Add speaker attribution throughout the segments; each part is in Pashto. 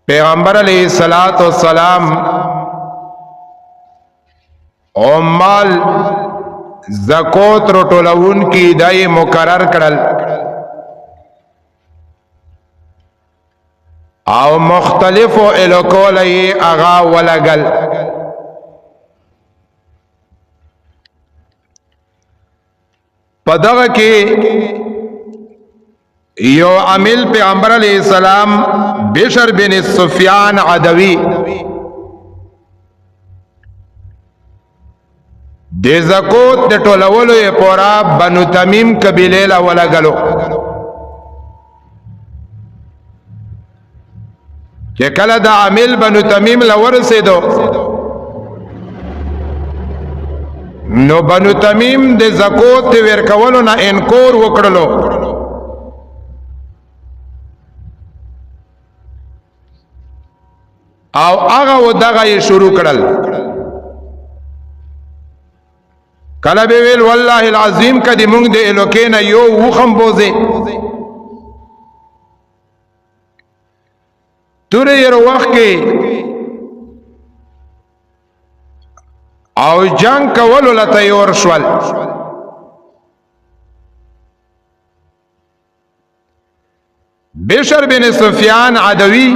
Speaker 1: پیغمبر علیہ الصلوۃ والسلام او مال زکات رټولون کی دای مقرر کړل او مختلفو الکولی اغا ولگل پدغه کې یو عامل پیغمبر علیہ السلام بشر بن سفیان عدوی د زکات د ټولولو پورا بنو تمیم قبیله لا ولګلو چې کله د عامل بنو تمیم لا ورسېدو نو بنو تمیم د زکات ورکولو نه انکار وکړلو او هغه ودغه شروع کړل کله به ویل والله العظیم کدی مونږ د الوکینا یو وخم بوزي تور یې وخت کې او جنگ کولو لته یور شول بشر بن سفیان عدوی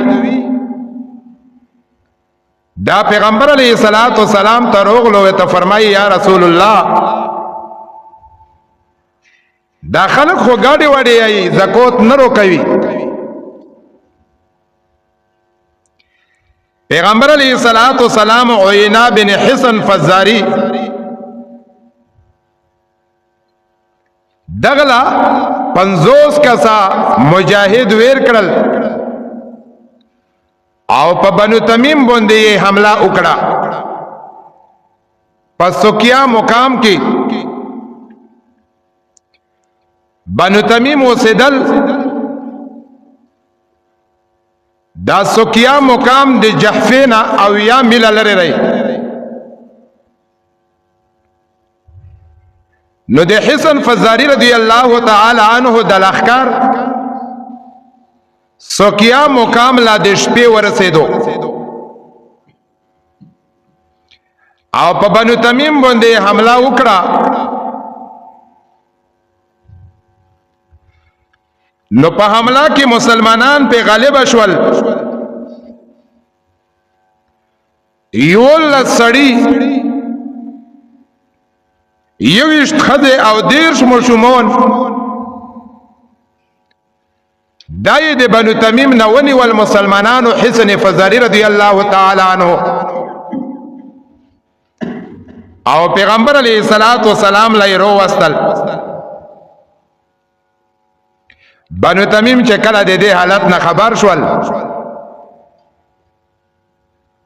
Speaker 1: دا پیغمبر علیہ الصلوۃ والسلام ته روغلو ته فرمایي یا رسول الله دا خلق خو گاڑی وڑی ای زکات نرو کوي پیغمبر علیہ الصلوۃ والسلام عینا بن حسن فزاری دغلا 50 کسا مجاهد ویر کړل او په بنو تمیم باندې حمله وکړه پس سوکیا مقام کې بنو تمیم وسدل دا سوکیا مقام د جحفینا او یا مل لري رہی نو د حسن فزاری رضی الله تعالی عنہ د لخر سوکیا مقام لا د شپې ورسېدو او په بنو تمیم باندې حمله وکړه نو په حمله کې مسلمانان په غالب شول یول سړی یوشت خده او دیرش مشومون دای د بنو تمیم نونی والمسلمانانو حسن فزاری رضی الله تعالی عنہ او پیغمبر علیہ الصلوۃ والسلام لای رو وستل بنو تمیم چې کله د دې حالت نه خبر شول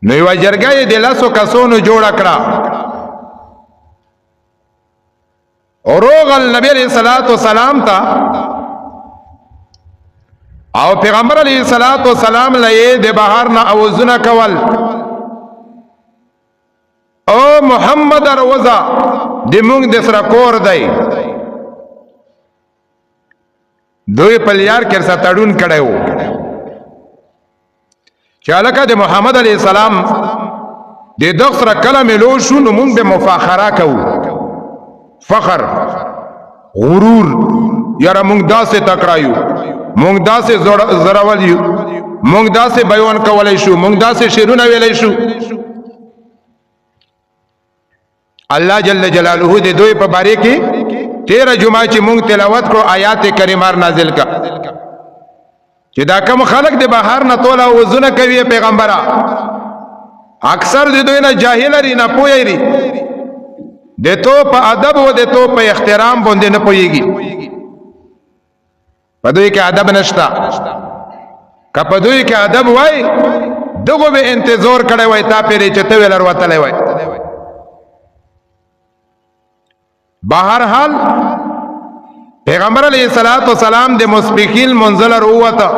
Speaker 1: نو یو جرګه د لاسو کسونو جوړ کړه او روغل نبی علیہ الصلوۃ والسلام ته او پیغمبر علیہ الصلوۃ والسلام لئے د بهر نه اوزونه کول او محمد روزا د مونږ د سره کور دی دوی پلیار کې ستړون کړو چالکه د محمد علیہ السلام د دغه سره کلمه لو شو نو مونږ به مفاخره کوو فخر غرور یاره مونږ داسې تکړایو مونږ داسې زراول یو مونږ داسې بیان کولای شو مونږ داسې شعرونه ویلای شو الله جل جلاله دې دوی په باره کې 13 جمعه چې مونږ تلاوت کړو آیات کریمه نازل کا چې دا کوم خلق د بهر نه تولا وزونه کوي پیغمبره اکثر د دوی نه جاهل لري نه پوهی لري د تو په ادب او د تو په احترام باندې نه پوهیږي پدوی کې ادب نشتا که پدوی کې ادب وای دغه به انتظار کړی وای تا پیری چته ویلر وتلې وای بهر حال پیغمبر علیہ الصلوۃ والسلام د مسبقین منزل روته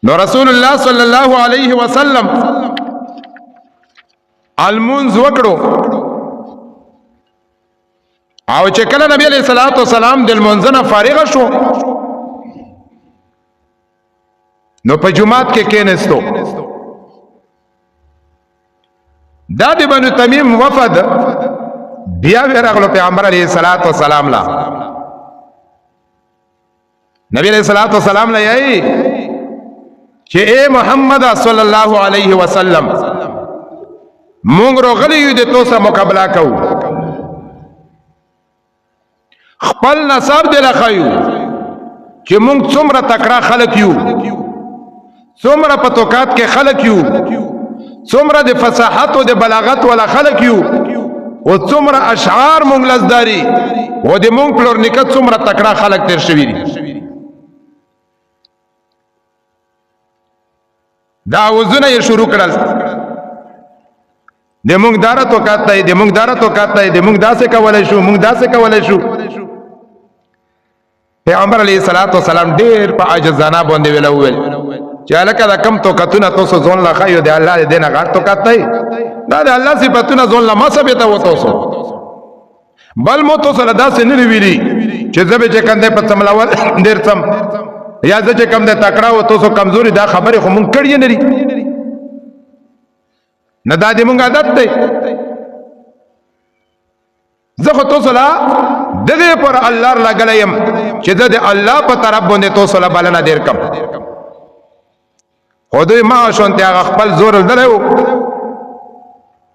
Speaker 1: نو رسول الله صلی الله علیه وسلم المنز وکړو او چې کله نبی علیہ الصلوۃ والسلام د منزنه فارغ شو نو په جماعت کې کېنستو دا د بنو تمیم وفد بیا ورغلو پیغمبر علیه الصلاۃ والسلام لا نبی علیہ الصلوۃ والسلام لا یی چې اے محمد صلی الله علیه وسلم مونږ راغلی یو د توسه مقابله کوو خپل نصب دل خایو چې مونږ څومره تکړه خلک یو څومره په توکات کې خلک یو څومره د فصاحت او د بلاغت ولا خلک یو او څومره اشعار مونږ لزداري او د مونږ پلور نکت څومره تکړه خلک تیر شوی دي دا وزونه یې شروع کړل د مونږ داره توکات دی د مونږ داره توکات دی د مونږ داسې کولای شو مونږ داسې کولای شو پیغمبر علیه الصلاۃ والسلام ډیر په عاجزانه باندې ویل چې الکه دا کم توکاتونه تاسو ځون لا خایو دی الله دې نه غټ توکات دی دا د الله صفاتونه ځون لا ما ثابته و تاسو بل مو تاسو له داسې نه ویلي چې زبې چې کنده په تملاول ډیر سم یا چې کم د تکړه و تاسو کمزوري دا خبره خو مونږ کړی نه لري نه دا دې مونږ عادت دی زه خو تاسو لا دغه پر الله لګلیم چې د الله په طرف باندې تاسو لا بلنه ډیر کم خو دوی ما شونته هغه خپل زور دلایو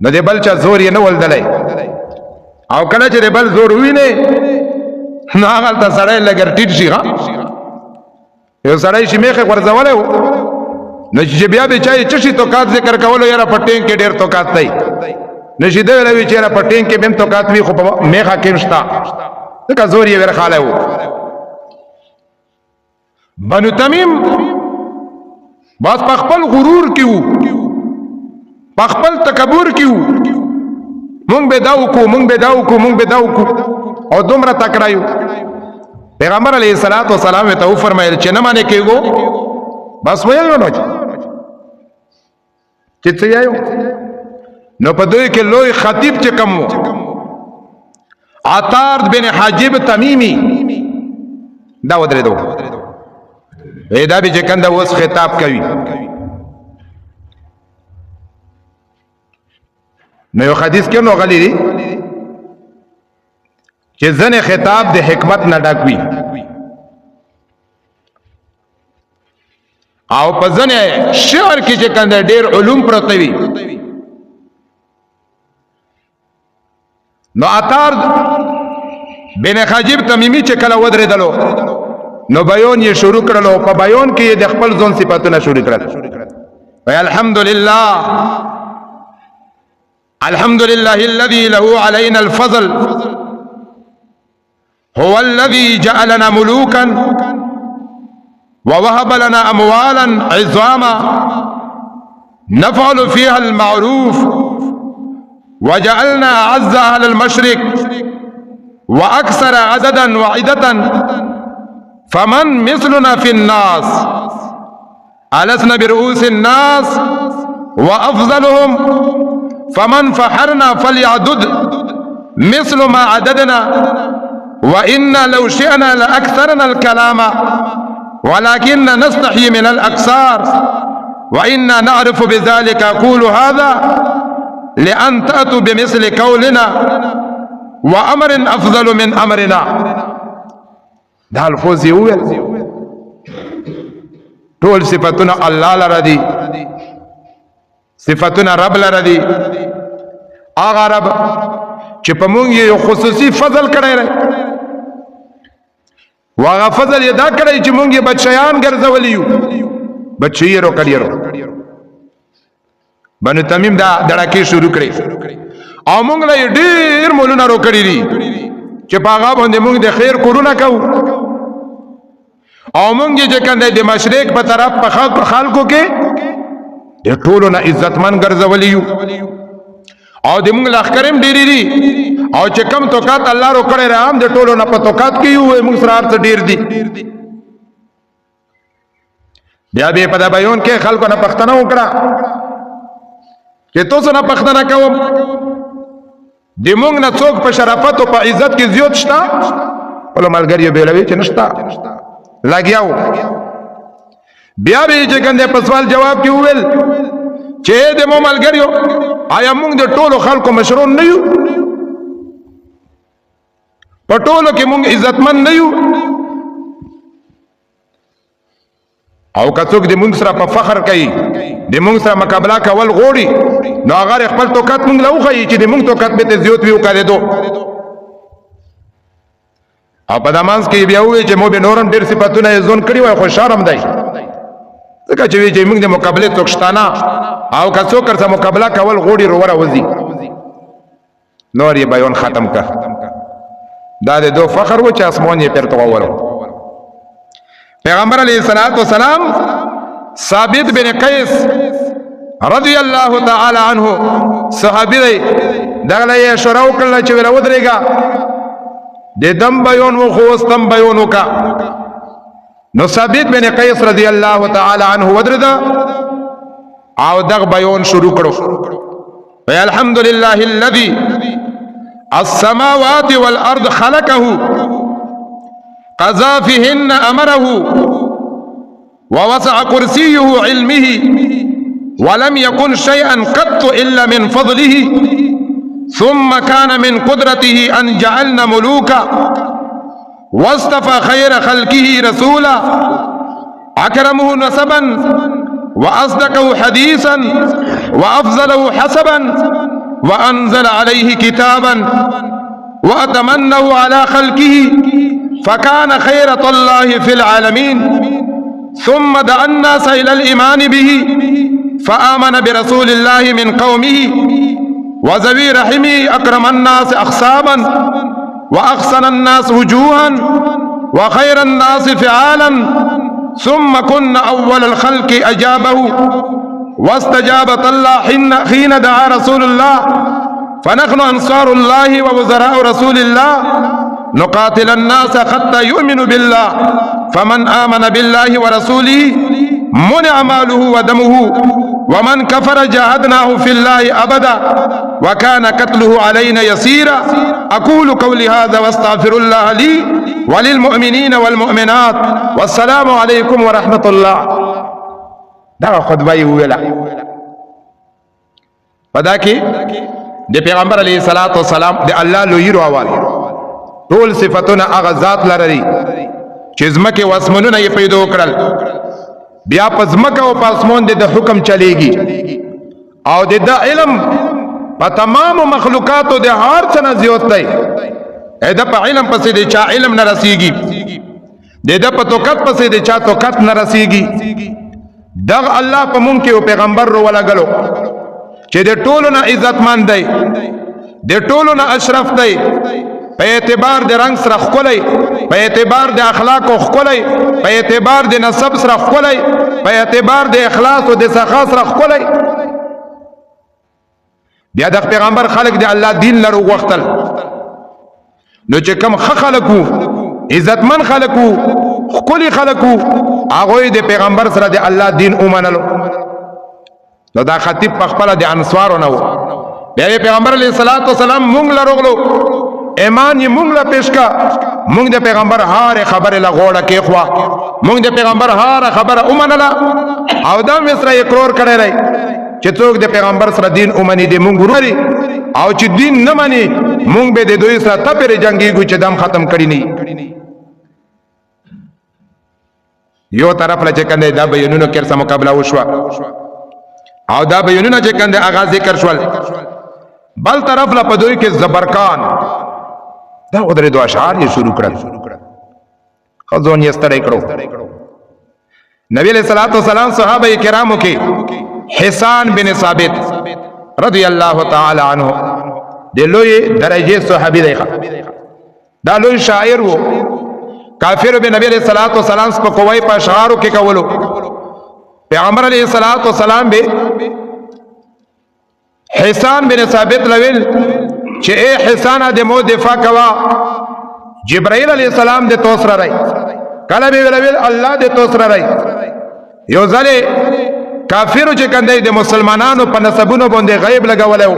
Speaker 1: نه دې بل چا زور یې نه ول دلای او کله چې دې بل زور ویني نو هغه ته سړی لګر ټیټ شي ها یو سړی چې میخه ورځولې نو چې بیا به چای چشي توکات ذکر کولو یاره پټین کې ډیر توکات دی نشي دی ویلوي چې یاره پټین کې بهم توکات وی خو میخه کې مشتا ځکه زور یې ورخاله وو بنو تمیم باز په خپل غرور کې وو په خپل تکبر کې وو مونږ به داو کو مونږ به داو کو مونږ به داو کو او دومره تکرایو پیغمبر علیه الصلاۃ والسلام ته فرمایل چې نه مانه کېګو بس وایو نو چې څه یایو نو په دوی کې لوی خطیب چې کوم عطار بن حاجب تمیمی دا ودرې دو دا به چې کنده اوس خطاب کوي نو یو حدیث کې نو غلی دی چې ځنه خطاب د حکمت نه ډک وي او په ځنه شعر کې چې کنده ډېر علوم پروت وي نو عطار بن حاجب تمیمی چې کله ودرې دلو نو بیان یې شروع کړلو په بیان کې د خپل ځون صفاتونه شروع کړل وای الحمدلله الحمدلله الذي له علينا الفضل هو الذي جعلنا ملوكا ووهب لنا اموالا عظاما نفعل فيها المعروف وجعلنا اعز اهل المشرق واكثر عددا وعدة فمن مثلنا في الناس ألسنا برؤوس الناس وأفضلهم فمن فحرنا فليعدد مثل ما عددنا وإنا لو شئنا لأكثرنا الكلام ولكن نستحي من الأكثار وإنا نعرف بذلك أقول هذا لأن تأتوا بمثل قولنا وأمر أفضل من أمرنا دا الفوز یوویل ټول صفاتونه الله لره دي صفاتونه رب لره دي هغه رب چې په مونږ یو خصوصي فضل کړی دی واغه فضل یې دا کړی چې مونږ یې بچیان ګرځولی یو بچی یې رو کړی بنو تمیم دا دړکې شروع کړې او مونږ له ډېر مولونه رو کړی دي چې په هغه باندې مونږ د خیر کورونه کوو او مونږ چې کنده د مشرق په طرف په خلکو کې د ټولو نه عزتمن ګرځولی یو او د مونږ لښکرم ډېرې دي او چې کم توکات الله رو کړی رحم د ټولو نه په توکات کې یو مونږ سره هر څه ډېر دي بیا به په بیان کې خلکو نه پښتنه وکړه چې تاسو نه پښتنه کوم د مونږ نه څوک په شرافت او په عزت کې زیات شته ولې ملګری به لوي چې نشته لګیاو بیا به چې کنده په سوال جواب کې وویل چې د مو ملګریو آیا موږ د ټولو خلکو مشرون نه یو په ټولو کې موږ عزتمن نه یو او که څوک د موږ سره په فخر کوي د موږ سره مقابله کول غواړي نو هغه خپل توکت موږ له وښیي چې د موږ توکت به ته زیات وي وکړېدو او په دمانس کې بیا وایي چې مو به نورم ډېر صفتونه یې ځون کړي وای خو شرم دی ځکه چې وایي چې موږ د مقابلې څوک شته نه او که څوک سره مقابله کول غواړي روره وځي نور یې بیان ختم کړ دا د دو فخر و چې اسمان یې پرته وولو پیغمبر علیہ الصلوۃ والسلام ثابت بن قیس رضی الله تعالی عنہ صحابی دی دغه یې شروع کړل چې ولا ودرېګا د دم بیان و خوستم بیان وکا نو ثابت بن قیس رضی الله تعالی عنہ ودردا او دغه بیان شروع کړو وی الحمدلله الذي السماوات والارض خلقه قضى فيهن امره ووسع كرسيه علمه ولم يكن شيئا قط الا من فضله ثم كان من قدرته ان جعلنا ملوكا واصطفى خير خلقه رسولا اكرمه نسبا واصدقه حديثا وافضله حسبا وانزل عليه كتابا واتمنه على خلقه فكان خيرة الله في العالمين ثم دعا الناس إلى الإيمان به فآمن برسول الله من قومه وذوي رحمه أكرم الناس أخصابا وأحسن الناس وجوها وخير الناس فعالا ثم كن أول الخلق أجابه واستجابت الله حين دعا رسول الله فنحن أنصار الله ووزراء رسول الله نقاتل الناس حتى يؤمنوا بالله فمن آمن بالله ورسوله منع ماله ودمه ومن كفر جاهدناه في الله أبدا وكان قتله علينا يسيرا أقول قولي هذا واستغفر الله لي وللمؤمنين والمؤمنات والسلام عليكم ورحمة الله دا خطبه ویلا پدا کې د پیغمبر علیه الصلاۃ والسلام د الله لوی روال ټول صفاتونه هغه ذات لري چې زمکه واسمنونه یې پیدا کړل بیا په زمکه او په اسمان د حکم چلیږي او د علم په تمام مخلوقاتو د هر څه نه زیات دی دا په علم پسې د چا علم نه رسیږي د په توکت پسې د چا توکت نه رسیږي دغه الله په مونږ کې او پیغمبر رو ولا غلو چې د ټولو نه عزتمن دی د ټولو نه اشرف دی په اعتبار د رنگ سره خولای په اعتبار د اخلاق او خولای په اعتبار د نسب سره خولای په اعتبار د اخلاص او د سخا سره خولای بیا د پیغمبر خلق د الله دین لرو وختل نو چې کم خلقو عزتمن خلقو خولي خلقو هغه د پیغمبر سره د الله دین اومنلو نو دا خطیب په خپل د انصارو نه و بیا پیغمبر علیه الصلاۃ والسلام مونږ لرغلو ایمان یې مونږ له پیش کا مونږ د پیغمبر هر خبره لا غوړه کې خوا مونږ د پیغمبر هر خبره اومنله او دا مصر اقرار کړی دی چې څوک د پیغمبر سره دین اومني دی مونږ وروري او چې دین نه مانی مونږ به د دوی سره تپره جنگيږو چې دم ختم کړی نه یو طرف له چې کنده دا بیانونو کې سره مقابله وشو او دا بیانونه چې کنده آغاز ذکر شول بل طرف له په دوی کې زبرکان دا ودرې دوه اشعار یې شروع کړل خزون یې ستړی کړو نبی علیہ الصلوۃ والسلام صحابه کرامو کې حسان بن ثابت رضی الله تعالی عنہ د لوی درجه صحابي دی دا لوی شاعر وو کافر به نبی علیہ الصلوۃ والسلام په کوی په اشعارو کې کولو پیغمبر علیہ الصلوۃ والسلام به حسان بن ثابت لویل چې اے حسان د مو دفاع کوا جبرائیل علیہ السلام د توسره راي کله به ویل الله د توسره راي یو ځله کافر چې کنده د مسلمانانو په نسبونو باندې غیب لګولو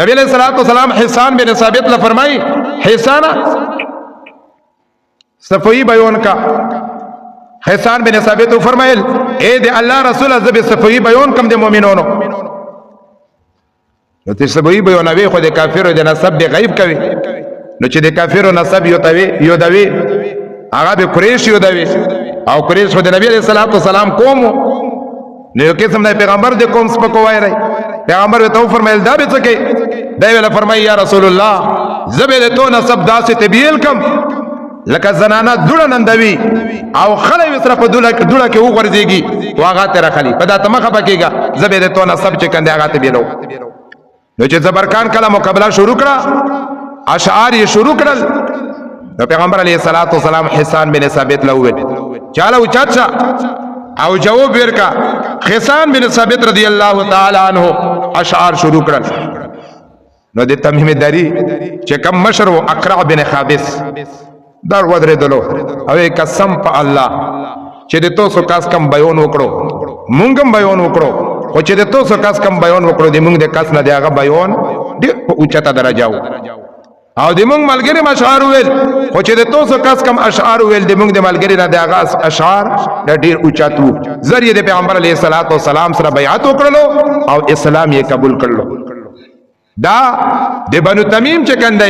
Speaker 1: نبی علیہ الصلوۃ والسلام حسان بن ثابت له فرمای حسان صفوی بیان کا حسان بن ثابت فرمایل اے دے الله رسول زب صفوی بیان کم دے مومنونو نو ته صفوی بیانوي خو د کافرو د نسب دی غیب کوي نو چې د کافرو نسب یو دوي هغه به قریش یو دوي او قریش خو د نبی علیہ الصلوۃ والسلام قوم نو یو قسم د پیغمبر د قوم سپکو وایي پیغمبر ته فرمایل دا به څه کوي دا ویل فرمایي یا رسول الله زب د تو نسب داسې تبیل کم لکه زنانه دوړه نندوي او خلې وسره په دوړه کې وګرځيږي واغه تر خلی په دا تمخه پکېګا زب د تو نسب چې کنده هغه تبیلو نو چې زبرکان کله مقابله شروع کړه اشعار یې شروع کړل نو پیغمبر علیه الصلاۃ والسلام حسان بن ثابت لوول چاله اوچاچا او جواب ورکا حسان بن ثابت رضی الله تعالی عنہ اشعار شروع کړل نو د تمیم دری چې کم مشر او اقرع بن خابس در ودره دلو او قسم په الله چې د توسو کاس کم بیان وکړو مونږم بیان وکړو او چې د توسو کاس کم بیان وکړو د مونږ د کاس نه دی هغه بیان ډېر په اوچته درجه او د مونږ ملګری اشعار ویل خو چې د توسو کاس کم اشعار ویل د مونږ د ملګری نه د هغه اشعار ډېر اوچاتو ذریعہ د پیغمبر علیه الصلاۃ والسلام سره بیعت وکړلو او اسلام یې قبول کړلو دا د بنو تمیم چې کنده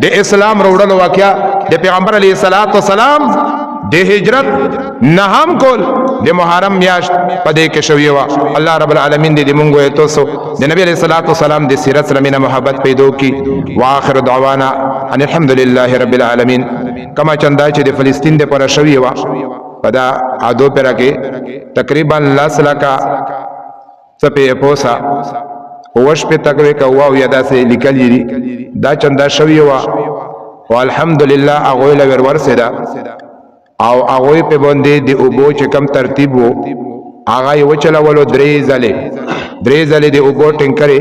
Speaker 1: د اسلام وروړلو واقعیا د پیغمبر علیه الصلاۃ والسلام د هجرت نهم کول د محرم میاشت پدې کې شوی و الله رب العالمین دې مونږ ته توسو د نبی علیه الصلاۃ والسلام د سیرت سره مینه محبت پیدا کی واخر دعوانا ان الحمد لله رب العالمین کما چندا چې د فلسطین د پر شوی و پدا ادو پر کې تقریبا لاس لکا څپې پوسا وش په تکوي کا واو یدا سه لیکلی دي دا چندا شوی و والحمدلله هغه لور ورسېدا او هغه په باندې د اوبو چې کم ترتیب وو هغه یو چلولو درې ځلې د اوبو ټینکرې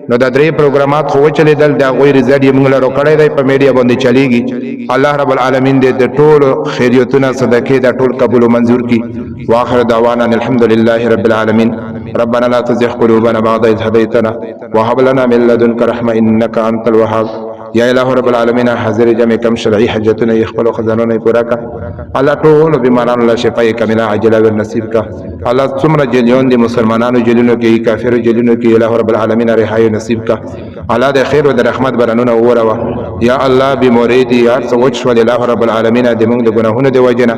Speaker 1: نو د درې پروګرامات خو چلے دل د غوي رزق یې موږ له کړای دی په میډیا باندې چلیږي الله رب العالمین دې د ټول خیریتونه صدقې د ټول قبول او منزور کی واخر دعوانا الحمد لله رب العالمین ربنا لا تزغ قلوبنا بعد إذ هديتنا وهب لنا من لدنك رحمة إنك أنت الوهاب یا الہ رب العالمین حاضر جمع کم شرعی حجتونه یخبل خزانونه پورا کا الله ټول بیمارانو له شفای کامله عاجله ور نصیب کا الله څومره جلیون دي مسلمانانو جلیونو کې کافر جلیونو کې الہ رب العالمین رهایی نصیب کا الله د خیر او د رحمت برانونه وروا یا الله بمرید یا سوچ ول الہ رب العالمین د موږ د ګناهونو د وجنه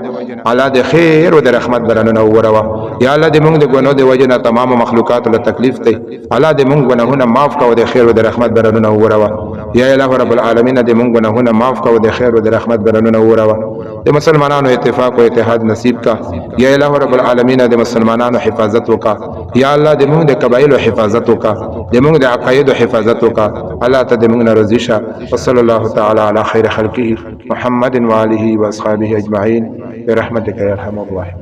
Speaker 1: الله د خیر او د رحمت برانونه وروا یا الله د موږ د ګناهونو د وجنه تمام مخلوقات له تکلیف ته الله د موږ ګناهونه معاف کا او د خیر او د رحمت برانونه وروا یا الہ رب العالمین دې مونږ گناهونه معاف کا او د خیر او د رحمت برانونه وروا د مسلمانانو اتفاق او اتحاد نصیب کا یا الہ رب العالمین د مسلمانانو حفاظت وکا یا الله د مونږ د قبایل حفاظت وکا د مونږ د عقاید حفاظت وکا الله ته د مونږ نه رضی شه وصلی الله تعالی علی خیر خلقه محمد و آله و اصحابہ اجمعین برحمتک یا ارحم الراحمین.